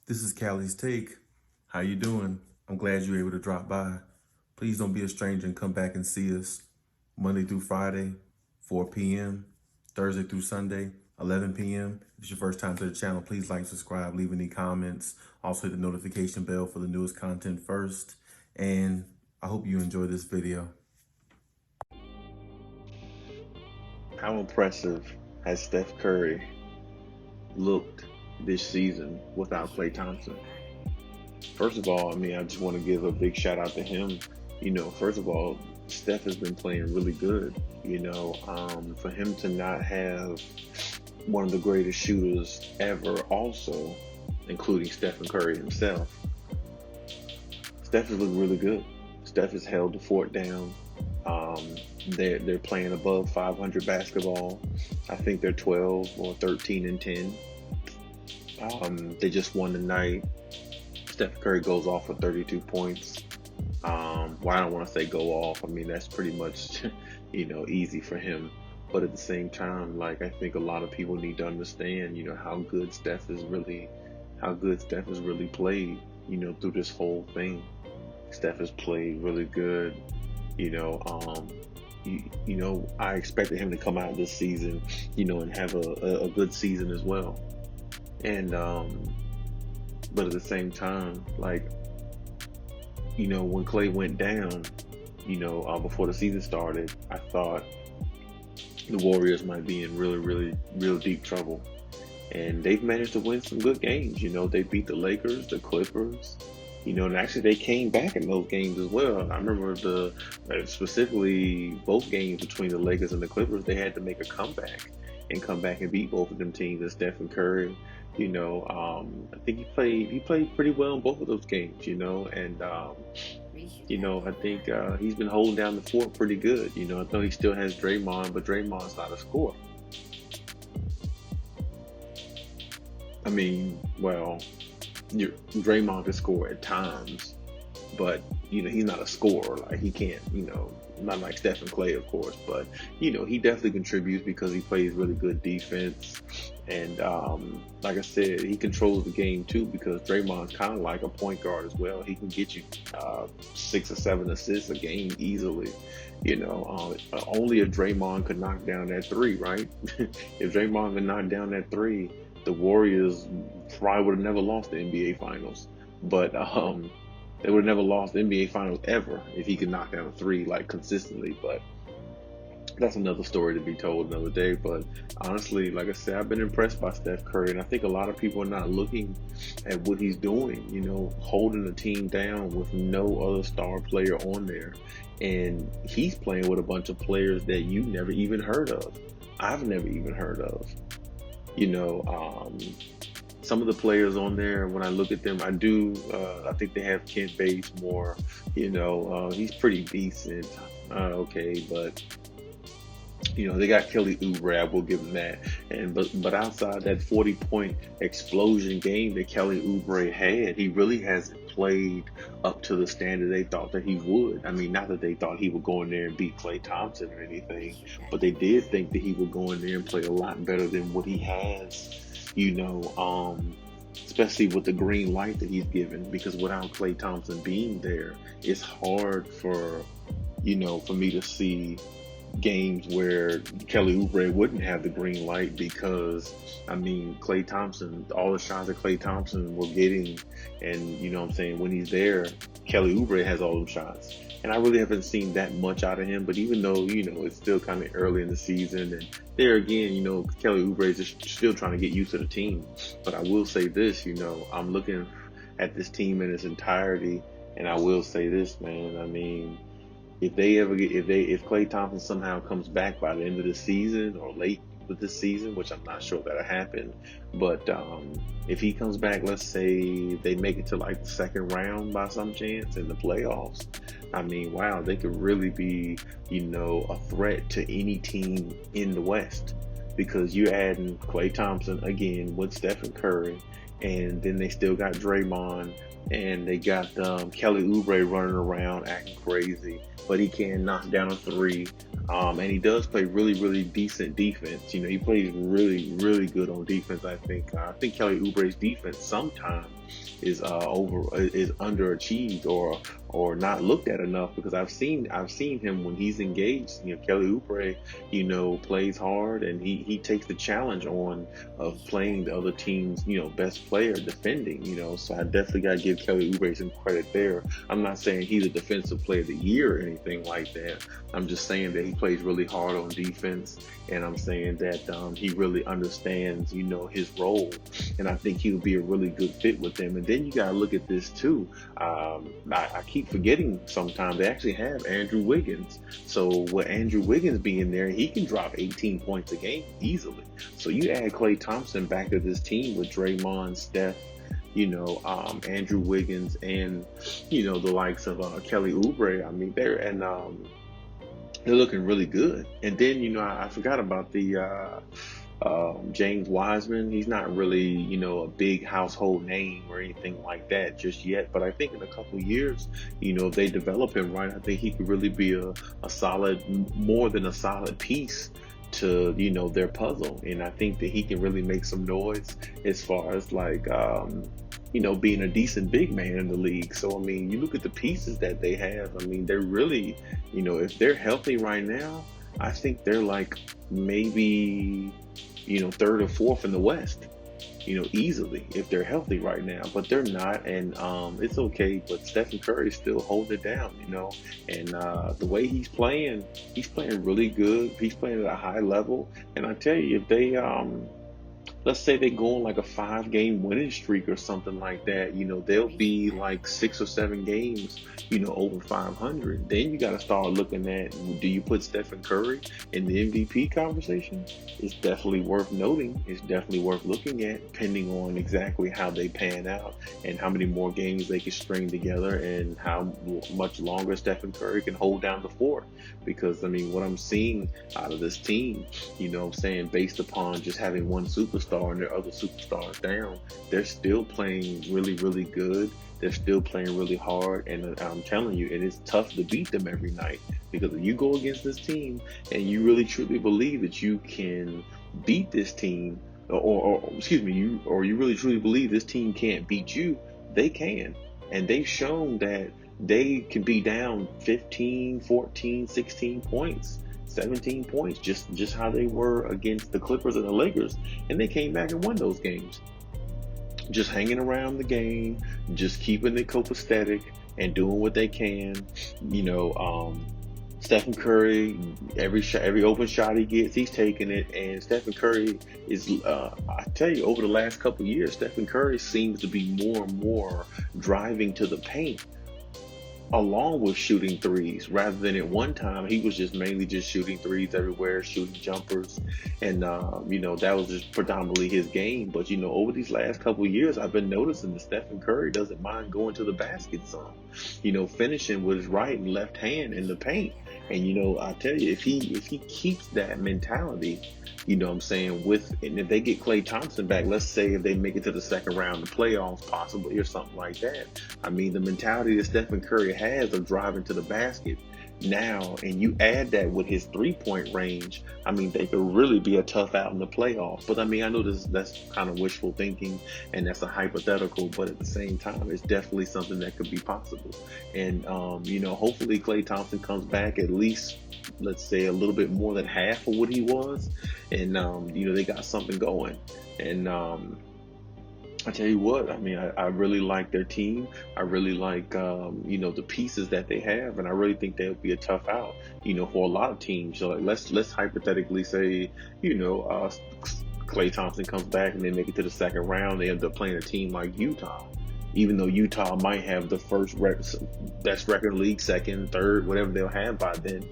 This is Khaliis Take. How you doing? I'm glad you're able to drop by. Please don't be a stranger and come back and see us Monday through Friday, 4 p.m., Thursday through Sunday, 11 p.m. If it's your first time to the channel, please like, subscribe, leave any comments. Also hit the notification bell for the newest content first. And I hope you enjoy this video. How impressive has Steph Curry looked this season without Klay Thompson? First of all, I just want to give a big shout out to him. First of all, Steph has been playing really good. For him to not have one of the greatest shooters ever, also, including Stephen Curry himself, Steph has looked really good. Steph has held the fort down. They're playing above 500 basketball. I think they're 12 or 13 and 10. They just won tonight. Steph Curry goes off for 32 points. Well, I don't want to say go off. That's pretty much, easy for him. But at the same time, I think a lot of people need to understand, how good Steph has really played, through this whole thing. Steph has played really good. I expected him to come out this season, and have a good season as well. And but at the same time, when Klay went down, before the season started, I thought the Warriors might be in real deep trouble. And they've managed to win some good games. They beat the Lakers, the Clippers, and actually they came back in those games as well. I remember specifically both games between the Lakers and the Clippers, they had to make a comeback and come back and beat both of them teams. And Stephen Curry, I think he played pretty well in both of those games, and I think he's been holding down the fort pretty good. I know he still has Draymond, but Draymond's not a scorer. Draymond can score at times, but he's not a scorer. He can't, not like Steph and Klay, of course, but he definitely contributes because he plays really good defense. And like I said, he controls the game too, because Draymond's kind of like a point guard as well. He can get you 6 or 7 assists a game easily. Only if Draymond could knock down that 3, right? If Draymond could knock down that 3, the Warriors probably would have never lost the NBA Finals. But they would have never lost the NBA Finals ever if he could knock down a 3 consistently. But that's another story to be told another day. But honestly, like I said, I've been impressed by Steph Curry, and I think a lot of people are not looking at what he's doing, holding the team down with no other star player on there. And he's playing with a bunch of players that you never even heard of. I've never even heard of. Some of the players on there, when I look at them, I think they have Kent Bazemore. He's pretty decent. Okay, but they got Kelly Oubre. I will give them that. But outside that 40-point explosion game that Kelly Oubre had, he really hasn't played up to the standard they thought that he would. Not that they thought he would go in there and beat Klay Thompson or anything, but they did think that he would go in there and play a lot better than what he has. Especially with the green light that he's given, because without Klay Thompson being there, it's hard for me to see games where Kelly Oubre wouldn't have the green light, because Klay Thompson, all the shots that Klay Thompson were getting, and when he's there, Kelly Oubre has all them shots. And I really haven't seen that much out of him. But even though, it's still kind of early in the season, and there again, Kelly Oubre is just still trying to get used to the team. But I will say this, I'm looking at this team in its entirety, and I will say this, man. If Klay Thompson somehow comes back by the end of the season or late with this season, which I'm not sure that'll happen, but if he comes back, let's say they make it to the second round by some chance in the playoffs, wow, they could really be, a threat to any team in the West, because you're adding Klay Thompson again with Stephen Curry, and then they still got Draymond, and they got Kelly Oubre running around acting crazy, but he can knock down a 3. And he does play really, really decent defense. He plays really, really good on defense. I think Kelly Oubre's defense sometimes is underachieved or not looked at enough, because I've seen him when he's engaged. Kelly Oubre, plays hard, and he takes the challenge on of playing the other team's best player defending. So I definitely got to give Kelly Oubre some credit there. I'm not saying he's a defensive player of the year or anything like that. I'm just saying that he plays really hard on defense, and I'm saying that he really understands his role, and I think he would be a really good fit with them. And then you got to look at this too. I keep forgetting sometimes they actually have Andrew Wiggins. So with Andrew Wiggins being there, he can drop 18 points a game easily. So you add Klay Thompson back to this team with Draymond, Steph, Andrew Wiggins, and the likes of Kelly Oubre. I mean, they're looking really good. And then I forgot about the James Wiseman. He's not really a big household name or anything like that just yet, but I think in a couple years, if they develop him right, I think he could really be a solid, more than a solid piece to their puzzle. And I think that he can really make some noise as far as being a decent big man in the league. So I mean, you look at the pieces that they have. I mean, they're really, if they're healthy right now, I think they're like maybe third or fourth in the West, easily, if they're healthy right now. But they're not, and it's okay. But Stephen Curry is still holding it down, and the way he's playing really good. He's playing at a high level, and I tell you, if they let's say they go on like a 5-game winning streak or something like that, they'll be like 6 or 7 games, over 500. Then you got to start looking at, do you put Stephen Curry in the MVP conversation? It's definitely worth noting. It's definitely worth looking at, depending on exactly how they pan out and how many more games they can string together and how much longer Stephen Curry can hold down the fort. Because, I mean, what I'm seeing out of this team, I'm saying, based upon just having one superstar and their other superstars down, they're still playing really, really good. They're still playing really hard, and I'm telling you, it is tough to beat them every night, because if you go against this team and you really truly believe that you can beat this team, or you really truly believe this team can't beat you, they can. And they've shown that they can be down 15, 14, 16 points. 17 points, just how they were against the Clippers and the Lakers, and they came back and won those games. Just hanging around the game, just keeping it copacetic and doing what they can. Stephen Curry, every open shot he gets, he's taking it. And Stephen Curry is, I tell you, over the last couple of years, Stephen Curry seems to be more and more driving to the paint, along with shooting threes, rather than at one time he was just mainly just shooting threes everywhere, shooting jumpers, and that was just predominantly his game. But over these last couple of years, I've been noticing that Stephen Curry doesn't mind going to the basket some, finishing with his right and left hand in the paint. And I tell you, if he keeps that mentality, and if they get Klay Thompson back, let's say if they make it to the second round of the playoffs possibly or something like that, I mean, the mentality that Stephen Curry has of driving to the basket now, and you add that with his 3-point range, I mean, they could really be a tough out in the playoffs. But I mean, I know that's kind of wishful thinking, and that's a hypothetical, but at the same time, it's definitely something that could be possible. And hopefully Klay Thompson comes back at least, let's say, a little bit more than half of what he was, and they got something going. And I tell you what, I mean, I really like their team. I really like, the pieces that they have, and I really think they'll be a tough out, for a lot of teams. So let's hypothetically say, Klay Thompson comes back and they make it to the second round. They end up playing a team like Utah, even though Utah might have the best record in the league, second, third, whatever they'll have by then.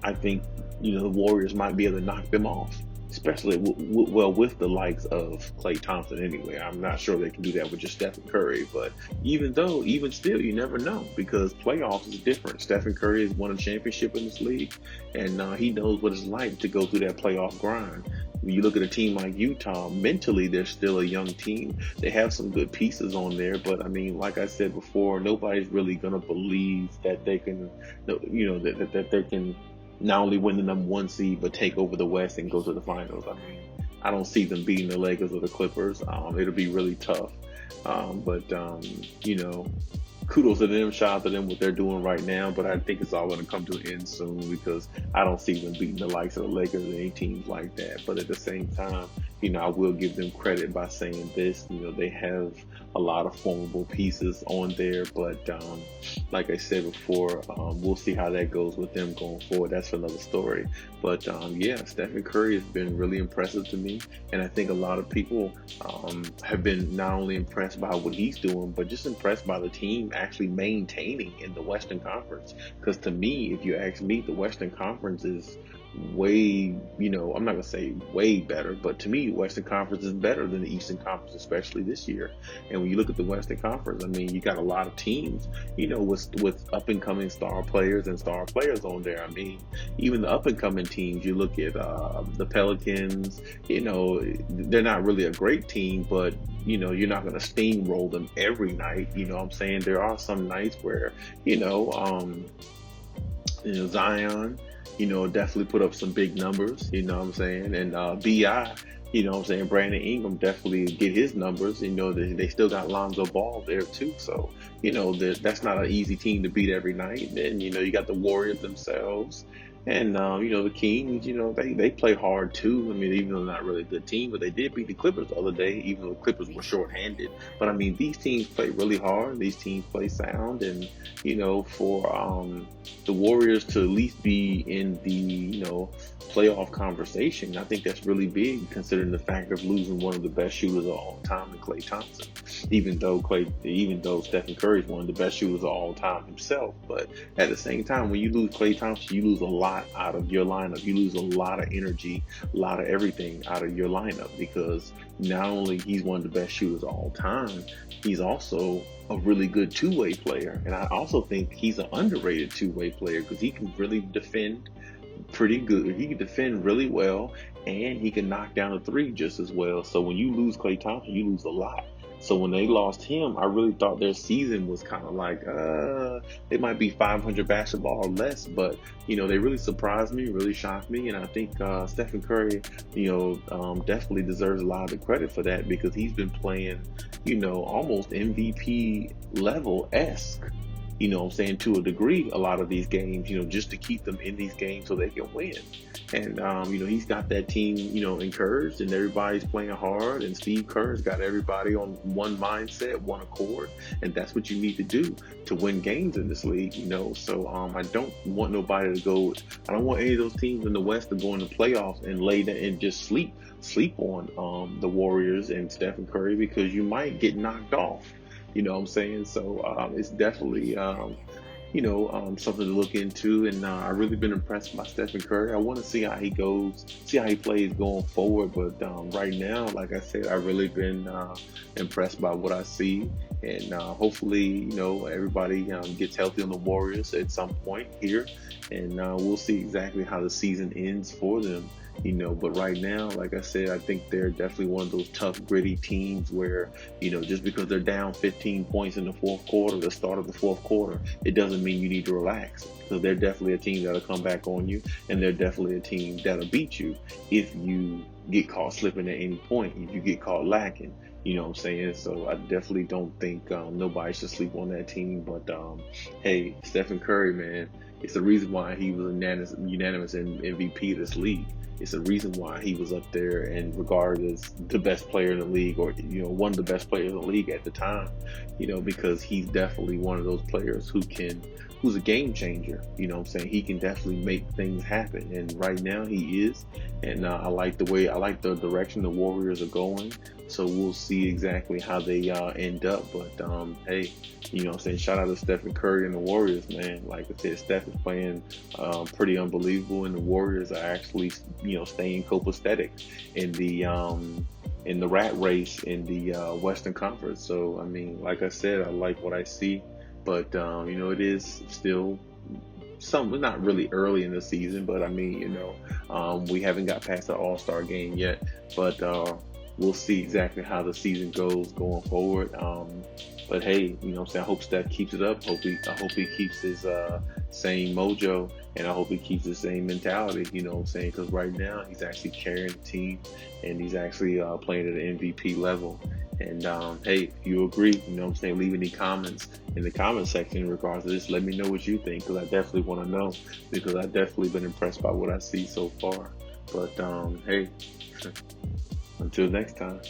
I think, the Warriors might be able to knock them off. Especially with the likes of Klay Thompson anyway. I'm not sure they can do that with just Stephen Curry, but even still, you never know, because playoffs is different. Stephen Curry has won a championship in this league, and he knows what it's like to go through that playoff grind. When you look at a team like Utah, mentally they're still a young team. They have some good pieces on there, but I mean, like I said before, nobody's really gonna believe that they can, that they can not only win the number one seed, but take over the West and go to the finals. I mean, I don't see them beating the Lakers or the Clippers. It'll be really tough. But you know, kudos to them. Shout out to them what they're doing right now. But I think it's all going to come to an end soon because I don't see them beating the likes of the Lakers and any teams like that. But at the same time, you know, I will give them credit by saying this. You know, they have a lot of formidable pieces on there, but like I said before, we'll see how that goes with them going forward. That's another story. But yeah, Stephen Curry has been really impressive to me, and I think a lot of people have been not only impressed by what he's doing, but just impressed by the team actually maintaining in the Western Conference. Because to me, if you ask me, the Western Conference is way, you know, I'm not gonna say way better, but to me, the Western Conference is better than the Eastern Conference, especially this year. And when you look at the Western Conference, I mean, you got a lot of teams, you know, with up and coming star players on there. I mean, even the up and coming teams, you look at the Pelicans, you know, they're not really a great team, but you know, you're not going to steamroll them every night. You know what I'm saying? There are some nights where, Zion, you know, definitely put up some big numbers, you know what I'm saying? And BI, you know what I'm saying? Brandon Ingram definitely get his numbers. You know, they still got Lonzo Ball there too. So, you know, that's not an easy team to beat every night. And then, you know, you got the Warriors themselves. And, you know, the Kings, you know, they play hard too. I mean, even though they're not really a good team, but they did beat the Clippers the other day, even though the Clippers were shorthanded. But I mean, these teams play really hard. These teams play sound. And, you know, for the Warriors to at least be in the, you know, playoff conversation, I think that's really big considering the fact of losing one of the best shooters of all time in Klay Thompson. Even though Stephen Curry is one of the best shooters of all time himself, but at the same time, when you lose Klay Thompson, you lose a lot out of your lineup. You lose a lot of energy, a lot of everything out of your lineup because not only he's one of the best shooters of all time, he's also a really good two-way player, and I also think he's an underrated two-way player because he can really defend pretty good. He can defend really well, and he can knock down a three just as well. So when you lose Klay Thompson, you lose a lot. So when they lost him, I really thought their season was kind of like, they might be 500 basketball or less, but, you know, they really surprised me, really shocked me. And I think Stephen Curry, you know, definitely deserves a lot of the credit for that because he's been playing, you know, almost MVP level-esque, you know what I'm saying, to a degree, a lot of these games, you know, just to keep them in these games so they can win. And, you know, he's got that team, you know, encouraged and everybody's playing hard. And Steve Kerr's got everybody on one mindset, one accord. And that's what you need to do to win games in this league, you know. So I don't want nobody to go, I don't want any of those teams in the West to go in the playoffs and lay down and just sleep on the Warriors and Stephen Curry because you might get knocked off. You know what I'm saying? So it's definitely, something to look into. And I've really been impressed by Stephen Curry. I want to see how he goes, see how he plays going forward. But right now, like I said, I've really been impressed by what I see. And hopefully, you know, everybody gets healthy on the Warriors at some point here. And we'll see exactly how the season ends for them. You know, but right now, like I said, I think they're definitely one of those tough, gritty teams where, you know, just because they're down 15 points in the fourth quarter, the start of the fourth quarter, it doesn't mean you need to relax. Because they're definitely a team that'll come back on you, and they're definitely a team that'll beat you if you get caught slipping at any point, if you get caught lacking. You know what I'm saying? So I definitely don't think nobody should sleep on that team. But hey, Stephen Curry, man, it's the reason why he was unanimous MVP of this league. It's the reason why he was up there and regarded as the best player in the league, or, you know, one of the best players in the league at the time, you know, because he's definitely one of those players who's a game changer. You know what I'm saying? He can definitely make things happen. And right now he is. And I like the direction the Warriors are going. So we'll see exactly how they end up. But hey, you know what I'm saying? Shout out to Stephen Curry and the Warriors, man. Like I said, Steph is playing pretty unbelievable, and the Warriors are actually, you know, staying copacetic in the rat race in the Western Conference. So I mean, like I said, I like what I see, but you know, it is still not really early in the season, but I mean, you know, we haven't got past the All-Star game yet, but we'll see exactly how the season goes going forward. But hey, you know what I'm saying? I hope Steph keeps it up. I hope he keeps his same mojo, and I hope he keeps the same mentality, you know what I'm saying? Because right now he's actually carrying the team, and he's actually playing at an MVP level. And hey, if you agree, you know what I'm saying, leave any comments in the comment section in regards to this. Let me know what you think, because I definitely want to know, because I've definitely been impressed by what I see so far. But hey, until next time.